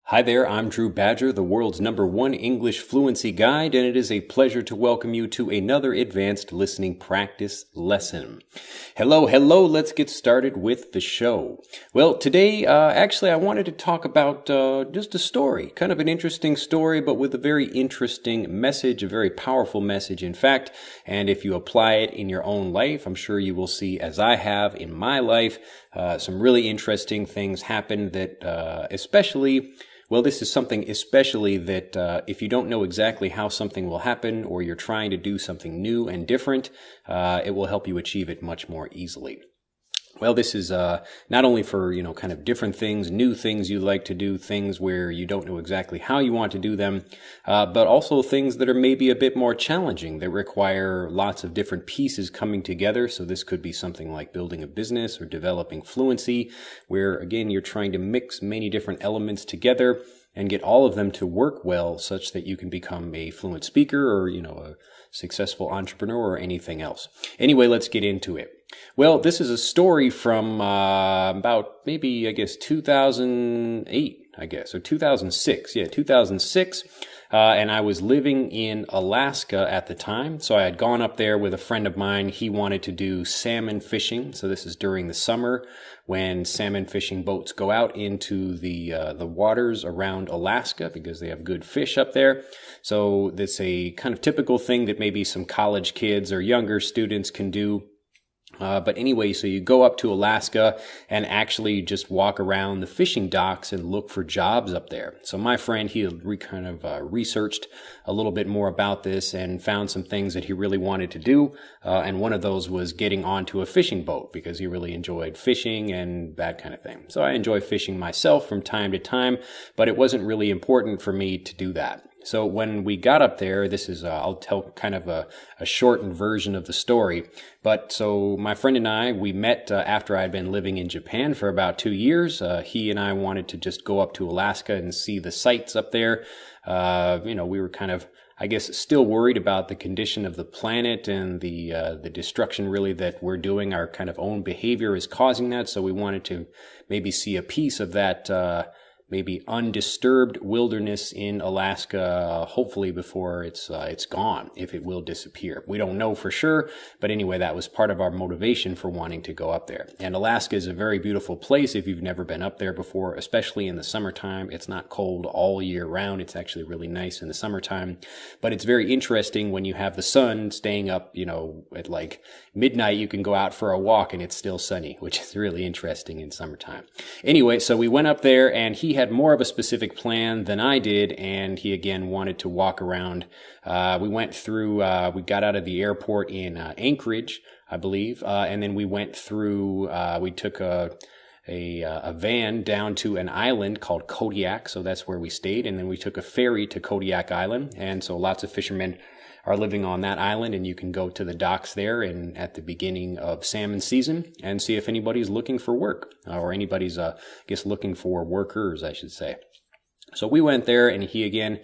Hi there, I'm Drew Badger, the world's #1 English fluency guide, and it is a pleasure to welcome you to another advanced listening practice lesson. Hello, let's get started with the show. Well, today, I wanted to talk about just a story, kind of an interesting story, but with a very interesting message, a very powerful message, in fact, and if you apply it in your own life, I'm sure you will see, as I have in my life, some really interesting things happen that this is something especially that if you don't know exactly how something will happen or you're trying to do something new and different, it will help you achieve it much more easily. Well, this is not only for, kind of different things, new things you like to do, things where you don't know exactly how you want to do them, but also things that are maybe a bit more challenging, that require lots of different pieces coming together. So this could be something like building a business or developing fluency, where, again, you're trying to mix many different elements together and get all of them to work well such that you can become a fluent speaker or, a successful entrepreneur or anything else. Anyway, let's get into it. Well, this is a story from about maybe, 2008, or 2006. Yeah, 2006. And I was living in Alaska at the time. So I had gone up there with a friend of mine. He wanted to do salmon fishing. So this is during the summer when salmon fishing boats go out into the waters around Alaska because they have good fish up there. So that's a kind of typical thing that maybe some college kids or younger students can do. But anyway, so you go up to Alaska and actually just walk around the fishing docks and look for jobs up there. So my friend, he had researched a little bit more about this and found some things that he really wanted to do. And one of those was getting onto a fishing boat because he really enjoyed fishing and that kind of thing. So I enjoy fishing myself from time to time, but it wasn't really important for me to do that. So when we got up there, this is, I'll tell kind of a shortened version of the story. But so my friend and I, we met after I'd been living in Japan for about 2 years. He and I wanted to just go up to Alaska and see the sights up there. We were kind of, still worried about the condition of the planet and the destruction really that we're doing. Our kind of own behavior is causing that. So we wanted to maybe see a piece of that, maybe undisturbed wilderness in Alaska, hopefully before it's gone, if it will disappear. We don't know for sure, but anyway, that was part of our motivation for wanting to go up there. And Alaska is a very beautiful place if you've never been up there before, especially in the summertime. It's not cold all year round. It's actually really nice in the summertime, but it's very interesting when you have the sun staying up, at like midnight, you can go out for a walk and it's still sunny, which is really interesting in summertime. Anyway, so we went up there and he had more of a specific plan than I did, and he again wanted to walk around. We went through, we got out of the airport in Anchorage, I believe, and then we went through, we took a van down to an island called Kodiak, so that's where we stayed, and then we took a ferry to Kodiak Island, and so lots of fishermen are living on that island, and you can go to the docks there and at the beginning of salmon season and see if anybody's looking for work or anybody's, looking for workers, I should say. So we went there, and he again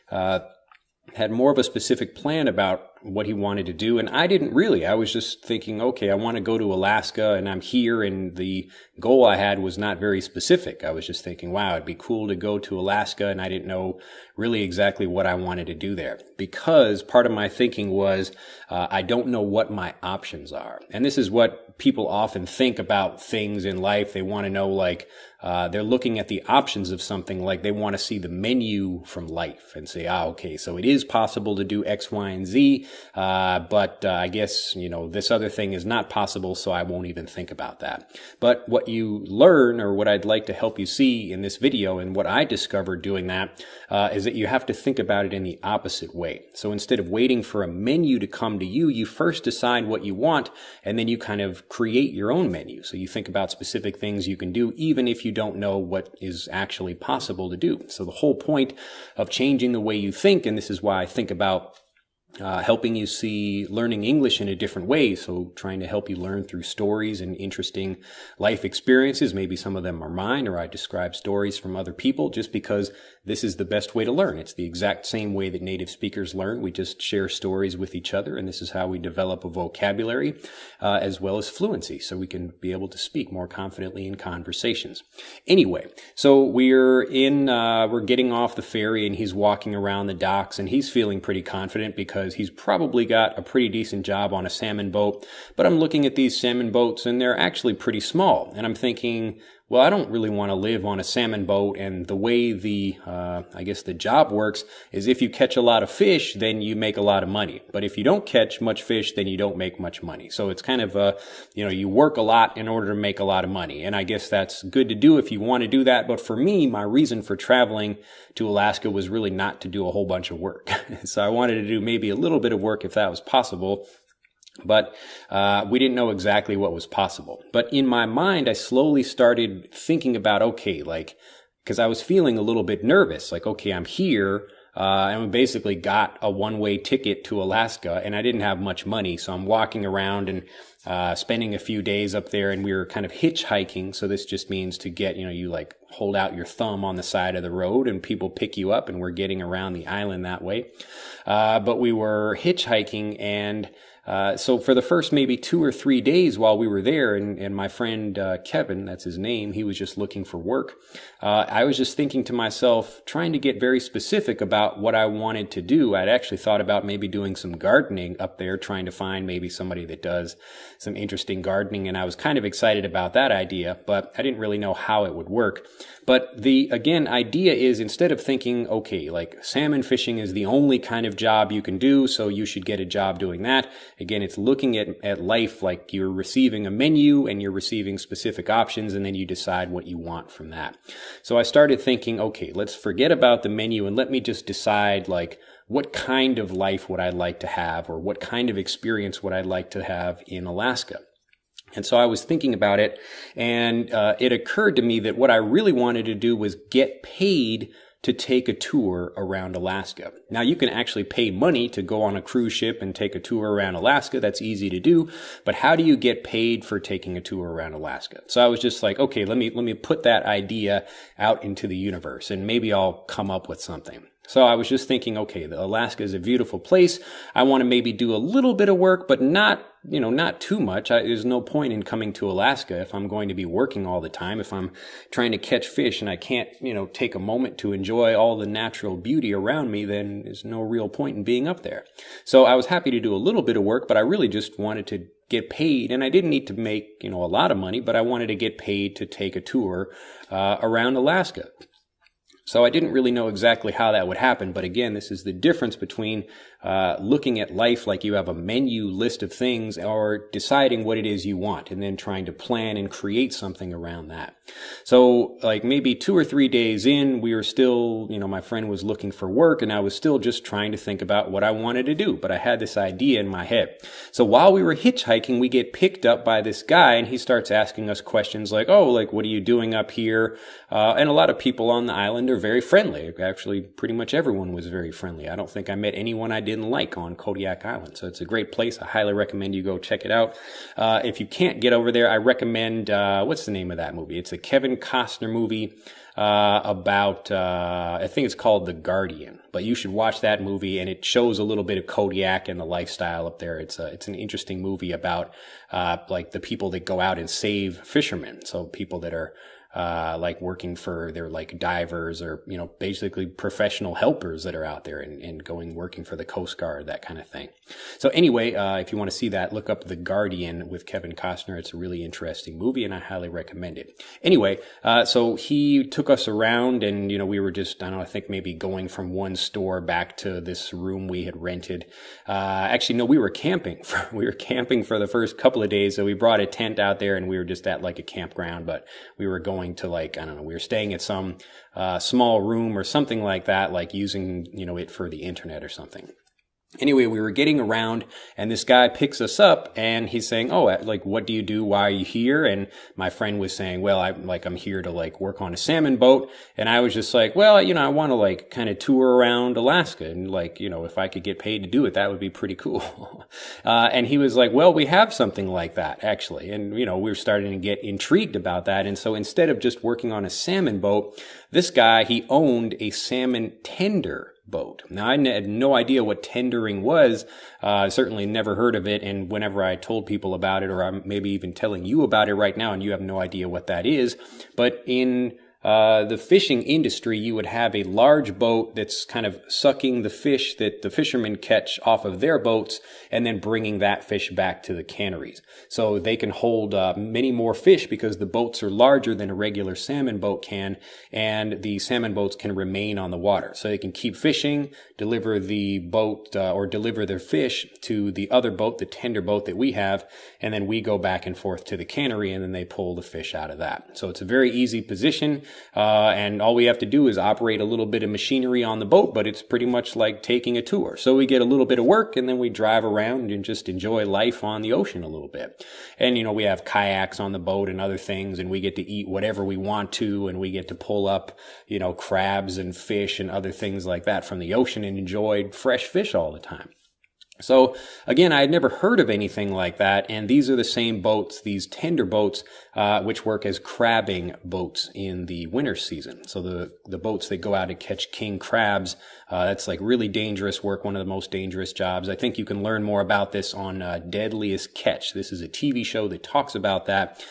had more of a specific plan about what he wanted to do. And I didn't really. I was just thinking, okay, I want to go to Alaska and I'm here. And the goal I had was not very specific. I was just thinking, wow, it'd be cool to go to Alaska. And I didn't know really exactly what I wanted to do there because part of my thinking was I don't know what my options are. And this is what people often think about things in life. They want to know, like, they're looking at the options of something, like they want to see the menu from life and say, okay, so it is possible to do X, Y, and Z, but I guess, this other thing is not possible, so I won't even think about that. But what you learn, or what I'd like to help you see in this video, and what I discovered doing that, is that you have to think about it in the opposite way. So instead of waiting for a menu to come to you, you first decide what you want, and then you kind of create your own menu. So you think about specific things you can do, even if you don't know what is actually possible to do. So the whole point of changing the way you think, and this is why I think about helping you see learning English in a different way. So trying to help you learn through stories and interesting life experiences. Maybe some of them are mine, or I describe stories from other people, just because this is the best way to learn. It's the exact same way that native speakers learn. We just share stories with each other, and this is how we develop a vocabulary as well as fluency, so we can be able to speak more confidently in conversations. Anyway, so we're getting off the ferry, and he's walking around the docks, and he's feeling pretty confident because he's probably got a pretty decent job on a salmon boat. But I'm looking at these salmon boats, and they're actually pretty small, and I'm thinking, well, I don't really want to live on a salmon boat. And the way the job works is if you catch a lot of fish, then you make a lot of money. But if you don't catch much fish, then you don't make much money. So it's kind of you work a lot in order to make a lot of money. And I guess that's good to do if you want to do that. But for me, my reason for traveling to Alaska was really not to do a whole bunch of work. So I wanted to do maybe a little bit of work if that was possible. But we didn't know exactly what was possible. But in my mind, I slowly started thinking about, okay, because I was feeling a little bit nervous, okay, I'm here, and we basically got a one-way ticket to Alaska, and I didn't have much money, so I'm walking around and spending a few days up there, and we were kind of hitchhiking. So this just means to get, you hold out your thumb on the side of the road, and people pick you up, and we're getting around the island that way. But we were hitchhiking, and so for the first maybe 2 or 3 days while we were there, and my friend Kevin, that's his name, he was just looking for work. I was just thinking to myself, trying to get very specific about what I wanted to do. I'd actually thought about maybe doing some gardening up there, trying to find maybe somebody that does some interesting gardening, and I was kind of excited about that idea, but I didn't really know how it would work. But the idea is, instead of thinking, okay, salmon fishing is the only kind of job you can do, so you should get a job doing that. Again, it's looking at life like you're receiving a menu and you're receiving specific options, and then you decide what you want from that. So I started thinking, okay, let's forget about the menu and let me just decide what kind of life would I like to have, or what kind of experience would I like to have in Alaska. And so I was thinking about it, and it occurred to me that what I really wanted to do was get paid to take a tour around Alaska. Now, you can actually pay money to go on a cruise ship and take a tour around Alaska. That's easy to do. But how do you get paid for taking a tour around Alaska? So I was just like, okay, let me put that idea out into the universe, and maybe I'll come up with something. So I was just thinking, okay, Alaska is a beautiful place. I want to maybe do a little bit of work, but not too much. There's no point in coming to Alaska if I'm going to be working all the time. If I'm trying to catch fish and I can't, take a moment to enjoy all the natural beauty around me, then there's no real point in being up there. So I was happy to do a little bit of work, but I really just wanted to get paid, and I didn't need to make, a lot of money, but I wanted to get paid to take a tour around Alaska. So I didn't really know exactly how that would happen, but again, this is the difference between looking at life like you have a menu list of things, or deciding what it is you want and then trying to plan and create something around that. So maybe 2 or 3 days in, we were still, my friend was looking for work, and I was still just trying to think about what I wanted to do, but I had this idea in my head. So while we were hitchhiking, we get picked up by this guy, and he starts asking us questions like, what are you doing up here? And a lot of people on the island are very friendly. Actually, pretty much everyone was very friendly. I don't think I met anyone I didn't like on Kodiak Island. So it's a great place. I highly recommend you go check it out. If you can't get over there, I recommend, what's the name of that movie? It's a Kevin Costner movie about, I think it's called The Guardian. But you should watch that movie, and it shows a little bit of Kodiak and the lifestyle up there. It's an interesting movie about the people that go out and save fishermen. So people that are working for, they're divers, or, basically professional helpers that are out there and working for the Coast Guard, that kind of thing. So anyway, if you want to see that, look up The Guardian with Kevin Costner. It's a really interesting movie, and I highly recommend it. Anyway, so he took us around, and, we were just, I think maybe going from one store back to this room we had rented. Actually, no, we were camping. We were camping for the first couple of days. So we brought a tent out there, and we were just at a campground, but we were going to we were staying at some small room or something like that, using, it for the internet or something. Anyway, we were getting around and this guy picks us up and he's saying, "Oh, like, what do you do? Why are you here?" And my friend was saying, "Well, I'm here to like work on a salmon boat." And I was just like, "Well, I want to like kind of tour around Alaska and like, if I could get paid to do it, that would be pretty cool." And he was like, "Well, we have something like that actually." And, we were starting to get intrigued about that. And so instead of just working on a salmon boat, this guy, he owned a salmon tender boat. Now, I had no idea what tendering was. Certainly never heard of it. And whenever I told people about it, or I'm maybe even telling you about it right now, and you have no idea what that is, but in the fishing industry, you would have a large boat that's kind of sucking the fish that the fishermen catch off of their boats and then bringing that fish back to the canneries. So they can hold many more fish because the boats are larger than a regular salmon boat can, and the salmon boats can remain on the water. So they can keep fishing, deliver the boat or deliver their fish to the other boat, the tender boat that we have, and then we go back and forth to the cannery and then they pull the fish out of that. So it's a very easy position. And all we have to do is operate a little bit of machinery on the boat, but it's pretty much like taking a tour. So we get a little bit of work and then we drive around and just enjoy life on the ocean a little bit. And, we have kayaks on the boat and other things, and we get to eat whatever we want to, and we get to pull up, crabs and fish and other things like that from the ocean and enjoy fresh fish all the time. So again, I had never heard of anything like that, and these are the same boats, these tender boats, which work as crabbing boats in the winter season. So the boats that go out to catch king crabs, that's like really dangerous work, one of the most dangerous jobs. I think you can learn more about this on Deadliest Catch. This is a TV show that talks about that.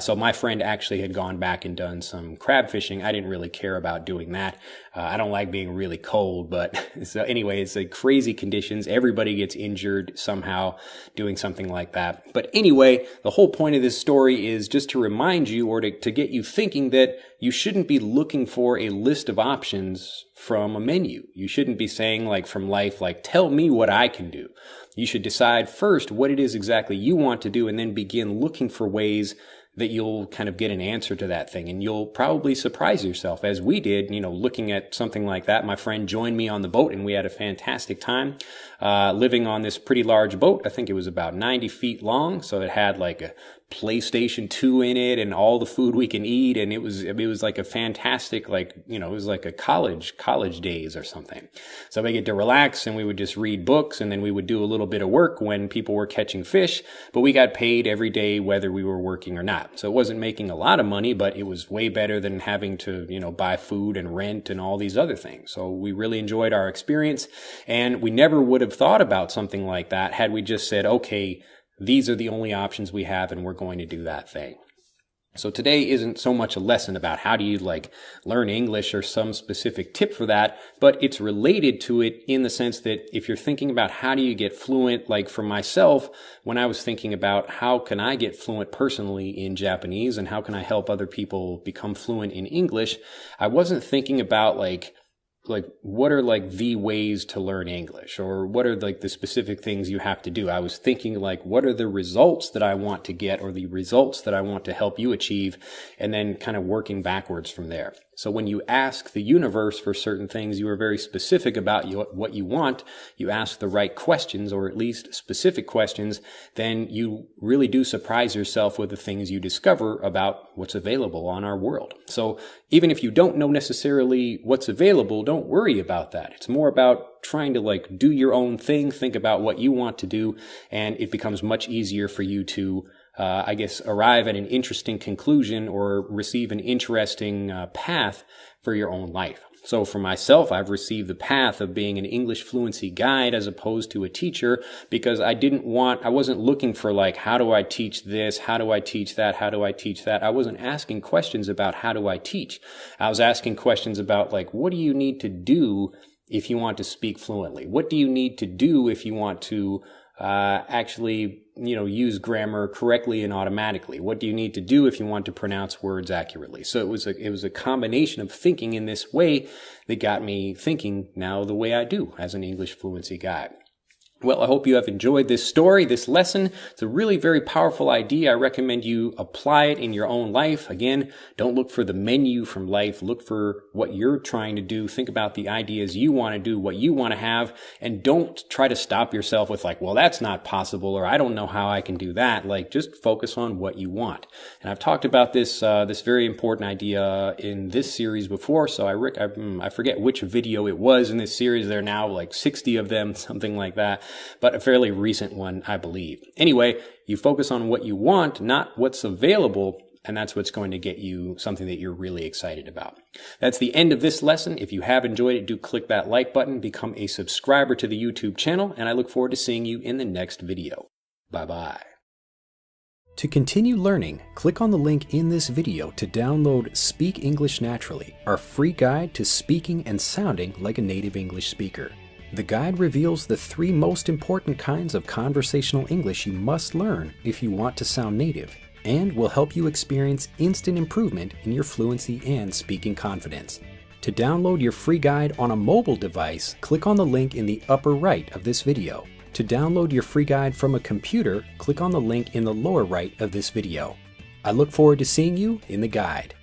So my friend actually had gone back and done some crab fishing. I didn't really care about doing that. I don't like being really cold, but so anyway, it's like crazy conditions. Everybody gets injured somehow doing something like that. But anyway, the whole point of this story is just to remind you, or to get you thinking that you shouldn't be looking for a list of options from a menu. You shouldn't be saying like from life, like, tell me what I can do. You should decide first what it is exactly you want to do and then begin looking for ways that you'll kind of get an answer to that thing. And you'll probably surprise yourself, as we did, looking at something like that. My friend joined me on the boat and we had a fantastic time living on this pretty large boat. I think it was about 90 feet long. So it had like a PlayStation 2 in it and all the food we can eat. And it was like a fantastic, it was like a college days or something. So we get to relax and we would just read books, and then we would do a little bit of work when people were catching fish, but we got paid every day whether we were working or not. So it wasn't making a lot of money, but it was way better than having to, buy food and rent and all these other things. So we really enjoyed our experience, and we never would have thought about something like that had we just said, okay, these are the only options we have and we're going to do that thing. So today isn't so much a lesson about how do you learn English or some specific tip for that, but it's related to it in the sense that if you're thinking about how do you get fluent, like for myself, when I was thinking about how can I get fluent personally in Japanese and how can I help other people become fluent in English, I wasn't thinking about what are the ways to learn English, or what are the specific things you have to do. I was thinking what are the results that I want to get, or the results that I want to help you achieve, and then kind of working backwards from there. So when you ask the universe for certain things, you are very specific about what you want. You ask the right questions, or at least specific questions, then you really do surprise yourself with the things you discover about what's available on our world. So even if you don't know necessarily what's available, don't worry about that. It's more about trying to do your own thing, think about what you want to do, and it becomes much easier for you to arrive at an interesting conclusion or receive an interesting path for your own life. So for myself, I've received the path of being an English fluency guide as opposed to a teacher, because I wasn't looking for how do I teach this? How do I teach that? How do I teach that? I wasn't asking questions about how do I teach. I was asking questions about what do you need to do if you want to speak fluently? What do you need to do if you want to actually use grammar correctly and automatically? What do you need to do if you want to pronounce words accurately? So it was a combination of thinking in this way that got me thinking now the way I do as an English fluency guide. Well, I hope you have enjoyed this story, this lesson. It's a really very powerful idea. I recommend you apply it in your own life. Again, don't look for the menu from life. Look for what you're trying to do. Think about the ideas you want to do, what you want to have, and don't try to stop yourself with like, well, that's not possible, or I don't know how I can do that. Like, just focus on what you want. And I've talked about this very important idea in this series before, so I forget which video it was in this series. There are now like 60 of them, something like that. But a fairly recent one, I believe. Anyway, you focus on what you want, not what's available, and that's what's going to get you something that you're really excited about. That's the end of this lesson. If you have enjoyed it, do click that like button, become a subscriber to the YouTube channel, and I look forward to seeing you in the next video. Bye-bye. To continue learning, click on the link in this video to download Speak English Naturally, our free guide to speaking and sounding like a native English speaker. The guide reveals the 3 most important kinds of conversational English you must learn if you want to sound native, and will help you experience instant improvement in your fluency and speaking confidence. To download your free guide on a mobile device, click on the link in the upper right of this video. To download your free guide from a computer, click on the link in the lower right of this video. I look forward to seeing you in the guide.